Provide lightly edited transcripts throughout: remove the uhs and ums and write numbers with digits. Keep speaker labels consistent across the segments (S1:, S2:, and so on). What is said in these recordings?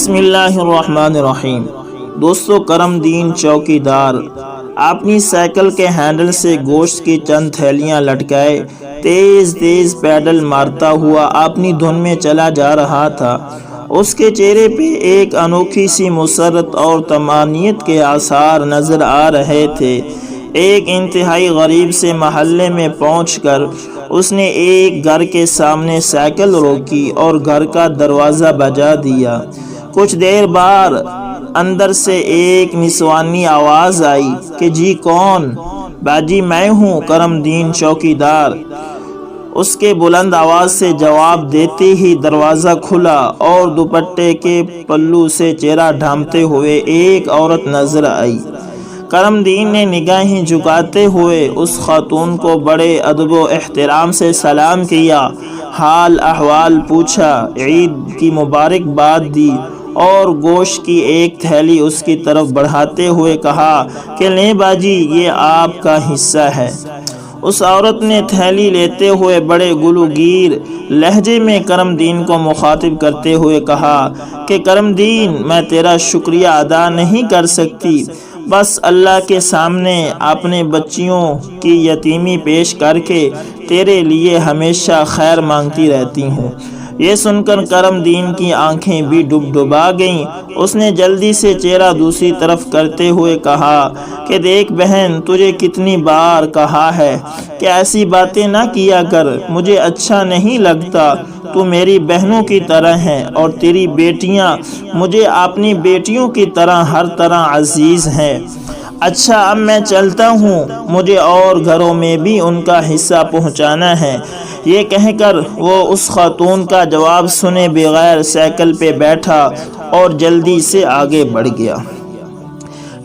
S1: بسم اللہ الرحمن الرحیم۔ دوستو، کرم دین چوکیدار اپنی سائیکل کے ہینڈل سے گوشت کی چند تھیلیاں لٹکائے تیز پیڈل مارتا ہوا اپنی دھن میں چلا جا رہا تھا۔ اس کے چہرے پہ ایک انوکھی سی مسرت اور طمانینت کے آثار نظر آ رہے تھے۔ ایک انتہائی غریب سے محلے میں پہنچ کر اس نے ایک گھر کے سامنے سائیکل روکی اور گھر کا دروازہ بجا دیا۔ کچھ دیر بعد اندر سے ایک نسوانی آواز آئی کہ جی کون؟ باجی میں ہوں، کرم دین چوکیدار۔ اس کے بلند آواز سے جواب دیتے ہی دروازہ کھلا اور دوپٹے کے پلو سے چہرہ ڈھانپتے ہوئے ایک عورت نظر آئی۔ کرم دین نے نگاہیں جھکاتے ہوئے اس خاتون کو بڑے ادب و احترام سے سلام کیا، حال احوال پوچھا، عید کی مبارکباد دی اور گوشت کی ایک تھیلی اس کی طرف بڑھاتے ہوئے کہا کہ لیں باجی، یہ آپ کا حصہ ہے۔ اس عورت نے تھیلی لیتے ہوئے بڑے گلوگیر لہجے میں کرم دین کو مخاطب کرتے ہوئے کہا کہ کرم دین، میں تیرا شکریہ ادا نہیں کر سکتی، بس اللہ کے سامنے اپنے بچیوں کی یتیمی پیش کر کے تیرے لیے ہمیشہ خیر مانگتی رہتی ہوں۔ یہ سن کر کرم دین کی آنکھیں بھی ڈبا گئیں۔ اس نے جلدی سے چہرہ دوسری طرف کرتے ہوئے کہا کہ دیکھ بہن، تجھے کتنی بار کہا ہے کہ ایسی باتیں نہ کیا کر، مجھے اچھا نہیں لگتا۔ تو میری بہنوں کی طرح ہیں اور تیری بیٹیاں مجھے اپنی بیٹیوں کی طرح ہر طرح عزیز ہیں۔ اچھا اب میں چلتا ہوں، مجھے اور گھروں میں بھی ان کا حصہ پہنچانا ہے۔ یہ کہہ کر وہ اس خاتون کا جواب سنے بغیر سائیکل پہ بیٹھا اور جلدی سے آگے بڑھ گیا۔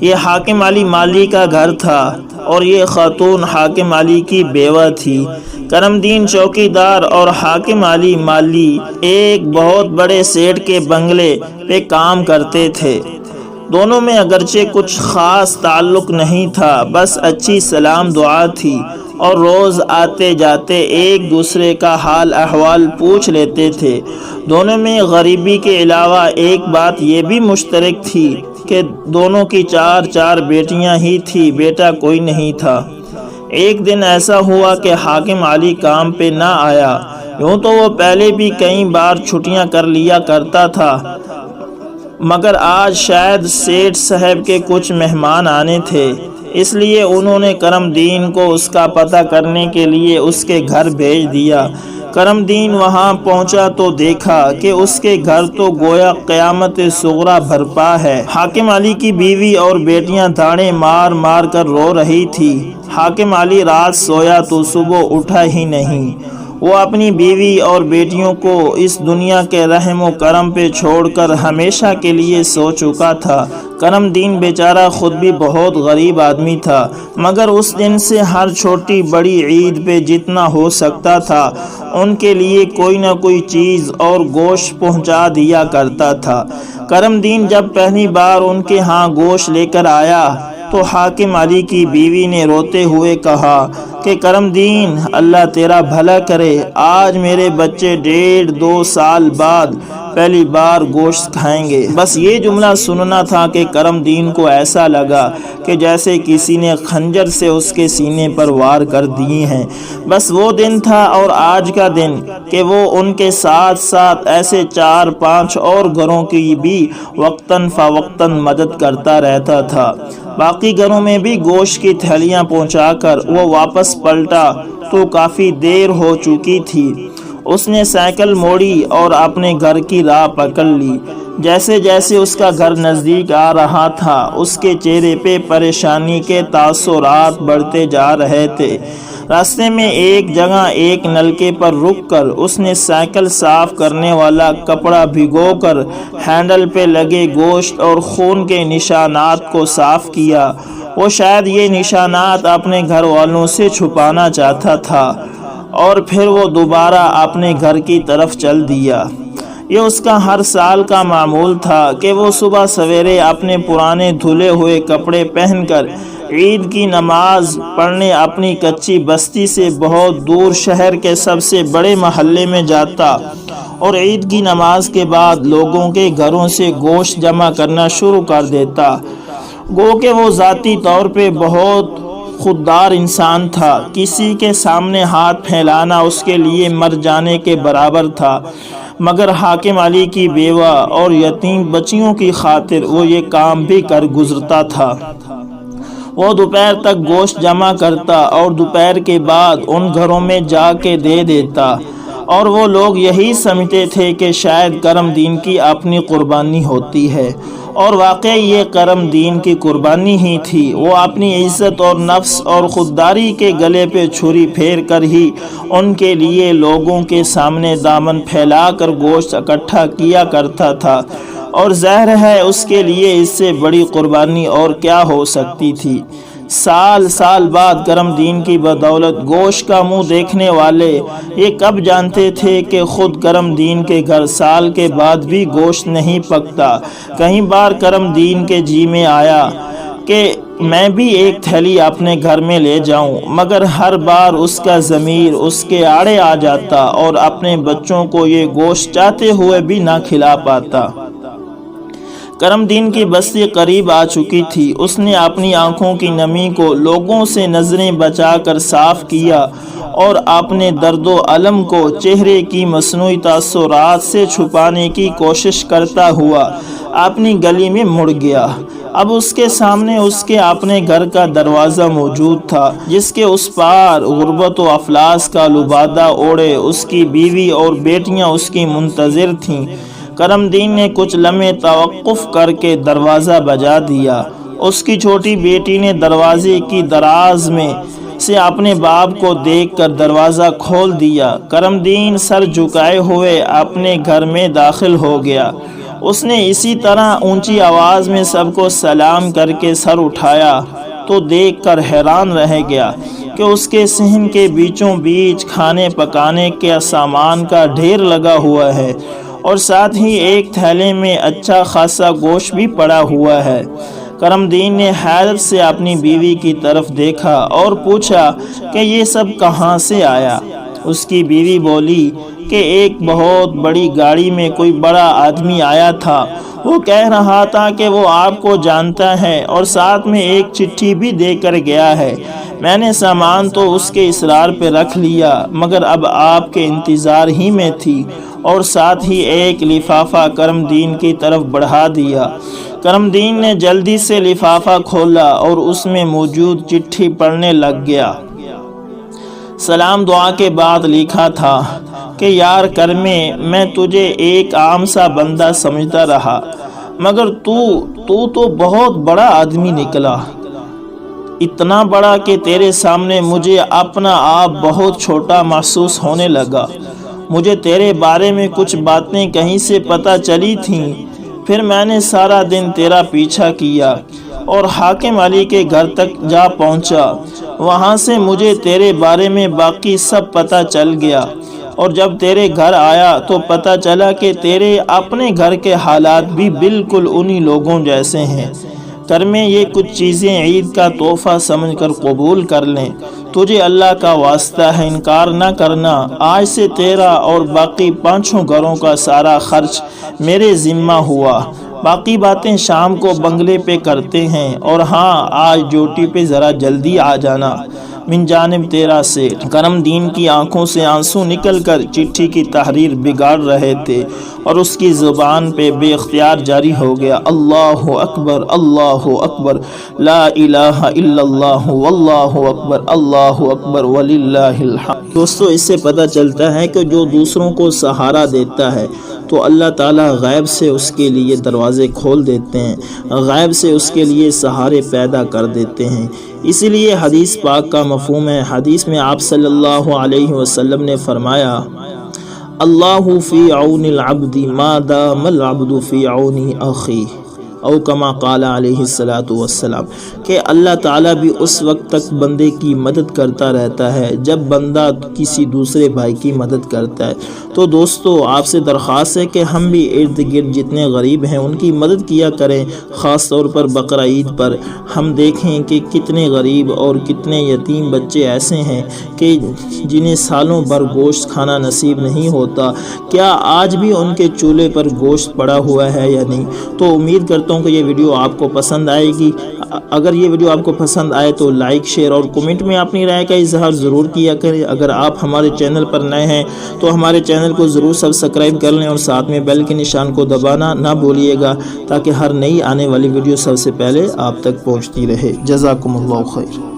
S1: یہ حاکم علی مالی کا گھر تھا اور یہ خاتون حاکم علی کی بیوہ تھی۔ کرم دین چوکیدار اور حاکم علی مالی ایک بہت بڑے سیٹ کے بنگلے پہ کام کرتے تھے۔ دونوں میں اگرچہ کچھ خاص تعلق نہیں تھا، بس اچھی سلام دعا تھی اور روز آتے جاتے ایک دوسرے کا حال احوال پوچھ لیتے تھے۔ دونوں میں غریبی کے علاوہ ایک بات یہ بھی مشترک تھی کہ دونوں کی چار بیٹیاں ہی تھی، بیٹا کوئی نہیں تھا۔ ایک دن ایسا ہوا کہ حاکم علی کام پہ نہ آیا۔ یوں تو وہ پہلے بھی کئی بار چھٹیاں کر لیا کرتا تھا، مگر آج شاید سیٹھ صاحب کے کچھ مہمان آنے تھے، اس لیے انہوں نے کرم دین کو اس کا پتہ کرنے کے لیے اس کے گھر بھیج دیا۔ کرم دین وہاں پہنچا تو دیکھا کہ اس کے گھر تو گویا قیامت صغریٰ بھرپا ہے۔ حاکم علی کی بیوی اور بیٹیاں داڑیں مار کر رو رہی تھی۔ حاکم علی رات سویا تو صبح اٹھا ہی نہیں۔ وہ اپنی بیوی اور بیٹیوں کو اس دنیا کے رحم و کرم پہ چھوڑ کر ہمیشہ کے لیے سو چکا تھا۔ کرم دین بیچارہ خود بھی بہت غریب آدمی تھا، مگر اس دن سے ہر چھوٹی بڑی عید پہ جتنا ہو سکتا تھا ان کے لیے کوئی نہ کوئی چیز اور گوشت پہنچا دیا کرتا تھا۔ کرم دین جب پہلی بار ان کے ہاں گوشت لے کر آیا تو حاکم علی کی بیوی نے روتے ہوئے کہا کہ کرم دین، اللہ تیرا بھلا کرے، آج میرے بچے 1.5-2 سال بعد پہلی بار گوشت کھائیں گے۔ بس یہ جملہ سننا تھا کہ کرم دین کو ایسا لگا کہ جیسے کسی نے خنجر سے اس کے سینے پر وار کر دیے ہیں۔ بس وہ دن تھا اور آج کا دن کہ وہ ان کے ساتھ ایسے 4-5 اور گھروں کی بھی وقتاً فوقتاً مدد کرتا رہتا تھا۔ باقی گھروں میں بھی گوشت کی تھیلیاں پہنچا کر وہ واپس پلٹا تو کافی دیر ہو چکی تھی۔ اس نے سائیکل موڑی اور اپنے گھر کی راہ پکڑ لی۔ جیسے جیسے اس کا گھر نزدیک آ رہا تھا اس کے چہرے پہ پریشانی کے تاثرات بڑھتے جا رہے تھے۔ راستے میں ایک جگہ ایک نلکے پر رک کر اس نے سائیکل صاف کرنے والا کپڑا بھگو کر ہینڈل پہ لگے گوشت اور خون کے نشانات کو صاف کیا۔ وہ شاید یہ نشانات اپنے گھر والوں سے چھپانا چاہتا تھا اور پھر وہ دوبارہ اپنے گھر کی طرف چل دیا۔ یہ اس کا ہر سال کا معمول تھا کہ وہ صبح سویرے اپنے پرانے دھلے ہوئے کپڑے پہن کر عید کی نماز پڑھنے اپنی کچی بستی سے بہت دور شہر کے سب سے بڑے محلے میں جاتا اور عید کی نماز کے بعد لوگوں کے گھروں سے گوشت جمع کرنا شروع کر دیتا۔ گو کہ وہ ذاتی طور پہ بہت خوددار انسان تھا، کسی کے سامنے ہاتھ پھیلانا اس کے لیے مر جانے کے برابر تھا، مگر حاکم علی کی بیوہ اور یتیم بچیوں کی خاطر وہ یہ کام بھی کر گزرتا تھا۔ وہ دوپہر تک گوشت جمع کرتا اور دوپہر کے بعد ان گھروں میں جا کے دے دیتا، اور وہ لوگ یہی سمجھتے تھے کہ شاید کرم دین کی اپنی قربانی ہوتی ہے، اور واقعی یہ کرم دین کی قربانی ہی تھی۔ وہ اپنی عزت اور نفس اور خودداری کے گلے پہ چھری پھیر کر ہی ان کے لیے لوگوں کے سامنے دامن پھیلا کر گوشت اکٹھا کیا کرتا تھا، اور ظاہر ہے اس کے لیے اس سے بڑی قربانی اور کیا ہو سکتی تھی۔ سال بعد کرم دین کی بدولت گوشت کا منہ دیکھنے والے یہ کب جانتے تھے کہ خود کرم دین کے گھر سال کے بعد بھی گوشت نہیں پکتا۔ کئی بار کرم دین کے جی میں آیا کہ میں بھی ایک تھیلی اپنے گھر میں لے جاؤں، مگر ہر بار اس کا ضمیر اس کے آڑے آ جاتا اور اپنے بچوں کو یہ گوشت چاہتے ہوئے بھی نہ کھلا پاتا۔ کرم دین کی بستی قریب آ چکی تھی۔ اس نے اپنی آنکھوں کی نمی کو لوگوں سے نظریں بچا کر صاف کیا اور اپنے درد و الم کو چہرے کی مصنوعی تاثرات سے چھپانے کی کوشش کرتا ہوا اپنی گلی میں مڑ گیا۔ اب اس کے سامنے اس کے اپنے گھر کا دروازہ موجود تھا، جس کے اس پار غربت و افلاس کا لبادہ اوڑے اس کی بیوی اور بیٹیاں اس کی منتظر تھیں۔ کرم دین نے کچھ لمحے توقف کر کے دروازہ بجا دیا۔ اس کی چھوٹی بیٹی نے دروازے کی دراز میں سے اپنے باپ کو دیکھ کر دروازہ کھول دیا۔ کرم دین سر جھکائے ہوئے اپنے گھر میں داخل ہو گیا۔ اس نے اسی طرح اونچی آواز میں سب کو سلام کر کے سر اٹھایا تو دیکھ کر حیران رہ گیا کہ اس کے صحن کے بیچوں بیچ کھانے پکانے کے سامان کا ڈھیر لگا ہوا ہے، اور ساتھ ہی ایک تھیلے میں اچھا خاصا گوشت بھی پڑا ہوا ہے۔ کرم دین نے حیرت سے اپنی بیوی کی طرف دیکھا اور پوچھا کہ یہ سب کہاں سے آیا؟ اس کی بیوی بولی کہ ایک بہت بڑی گاڑی میں کوئی بڑا آدمی آیا تھا، وہ کہہ رہا تھا کہ وہ آپ کو جانتا ہے اور ساتھ میں ایک چٹھی بھی دے کر گیا ہے۔ میں نے سامان تو اس کے اصرار پہ رکھ لیا، مگر اب آپ کے انتظار ہی میں تھی، اور ساتھ ہی ایک لفافہ کرم دین کی طرف بڑھا دیا۔ کرم دین نے جلدی سے لفافہ کھولا اور اس میں موجود چٹھی پڑھنے لگ گیا۔ سلام دعا کے بعد لکھا تھا کہ یار کرمے، میں تجھے ایک عام سا بندہ سمجھتا رہا، مگر تو بہت بڑا آدمی نکلا، اتنا بڑا کہ تیرے سامنے مجھے اپنا آپ بہت چھوٹا محسوس ہونے لگا۔ مجھے تیرے بارے میں کچھ باتیں کہیں سے پتہ چلی تھیں، پھر میں نے سارا دن تیرا پیچھا کیا اور حاکم علی کے گھر تک جا پہنچا۔ وہاں سے مجھے تیرے بارے میں باقی سب پتہ چل گیا، اور جب تیرے گھر آیا تو پتہ چلا کہ تیرے اپنے گھر کے حالات بھی بالکل انہی لوگوں جیسے ہیں۔ کرمے، یہ کچھ چیزیں عید کا تحفہ سمجھ کر قبول کر لیں، تجھے اللہ کا واسطہ ہے انکار نہ کرنا۔ آج سے تیرا اور باقی 5 گھروں کا سارا خرچ میرے ذمہ ہوا، باقی باتیں شام کو بنگلے پہ کرتے ہیں، اور ہاں آج ڈیوٹی پہ ذرا جلدی آ جانا، من جانب تیرا سیٹھ۔ کرم دین کی آنکھوں سے آنسو نکل کر چٹھی کی تحریر بگاڑ رہے تھے، اور اس کی زبان پہ بے اختیار جاری ہو گیا، اللہ اکبر اللہ اکبر، لا الہ الا اللہ واللہ اکبر، اللہ اکبر وللہ الحمد۔ دوستو، اس سے پتہ چلتا ہے کہ جو دوسروں کو سہارا دیتا ہے تو اللہ تعالیٰ غیب سے اس کے لیے دروازے کھول دیتے ہیں، غیب سے اس کے لیے سہارے پیدا کر دیتے ہیں۔ اسی لیے حدیث پاک کا مفہوم ہے۔ حدیث میں آپ صلی اللہ علیہ وسلم نے فرمایا، اللہ فی عون العبد ما دام العبد فی عون اخیہ، او کما قال علیہ الصلوۃ والسلام، کہ اللہ تعالیٰ بھی اس وقت تک بندے کی مدد کرتا رہتا ہے جب بندہ کسی دوسرے بھائی کی مدد کرتا ہے۔ تو دوستو آپ سے درخواست ہے کہ ہم بھی ارد گرد جتنے غریب ہیں ان کی مدد کیا کریں، خاص طور پر بقرہ عید پر ہم دیکھیں کہ کتنے غریب اور کتنے یتیم بچے ایسے ہیں کہ جنہیں سالوں بھر گوشت کھانا نصیب نہیں ہوتا۔ کیا آج بھی ان کے چولہے پر گوشت پڑا ہوا ہے یا نہیں؟ تو امید کرتا ہوں کہ یہ ویڈیو آپ کو پسند آئے گی۔ اگر یہ ویڈیو آپ کو پسند آئے تو لائک، شیئر اور کمنٹ میں اپنی رائے کا اظہار ضرور کیا کریں۔ اگر آپ ہمارے چینل پر نئے ہیں تو ہمارے چینل کو ضرور سبسکرائب کر لیں اور ساتھ میں بیل کے نشان کو دبانا نہ بھولیے گا تاکہ ہر نئی آنے والی ویڈیو سب سے پہلے آپ تک پہنچتی رہے۔ جزاکم اللہ خیر۔